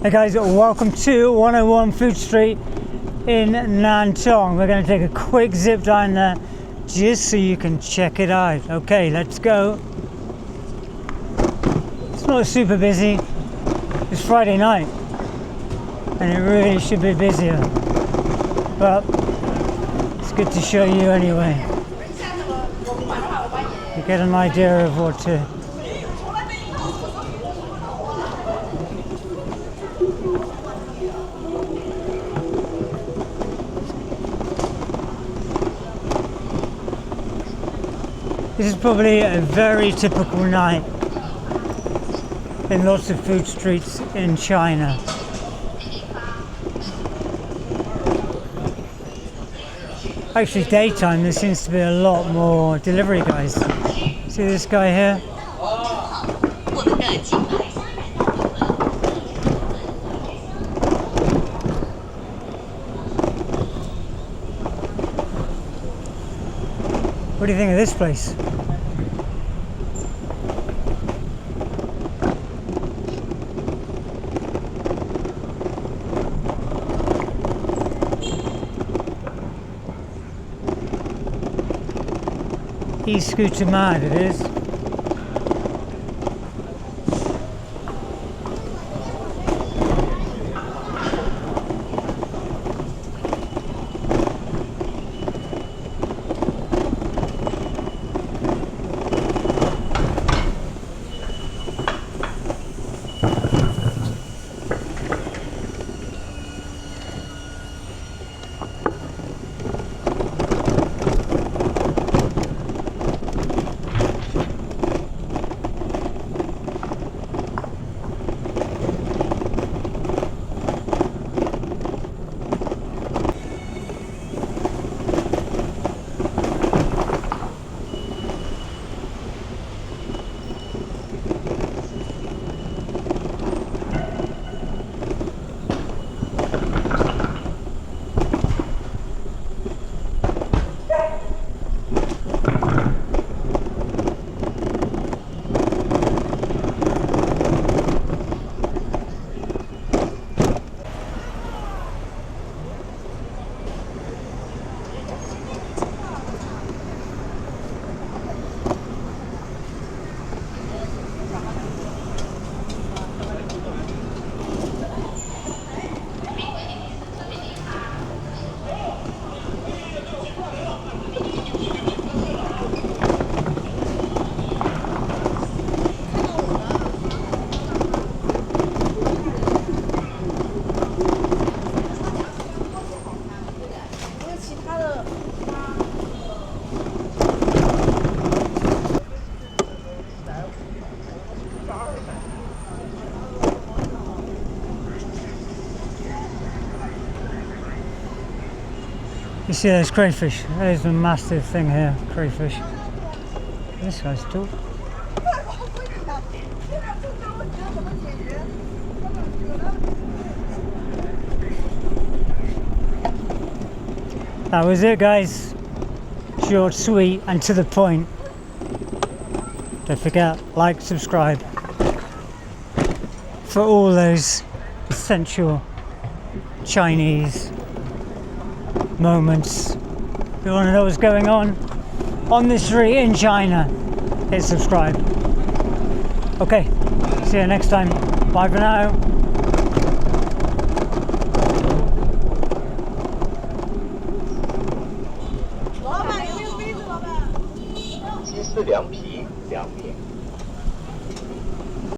Hey guys, welcome to 101 Food Street in Nantong. We're going to take a quick zip down there just so you can check it out. Okay, let's go. It's not super busy. It's Friday night and it really should be busier, but it's good to show you anyway. You get an idea of what to. This is probably a very typical night in lots of food streets in China. Actually, daytime there seems to be a lot more delivery guys. See this guy here? What do you think of this place? E-scooter mad it is. You see those crayfish? There's a massive thing here, crayfish. This guy's tall. That was it guys. Short, sweet and to the point. Don't forget, like, subscribe for all those essential Chinese moments. If you want to know what's going on this street in China, hit subscribe. Okay, see you next time. Bye for now. 鸡丝凉皮2片。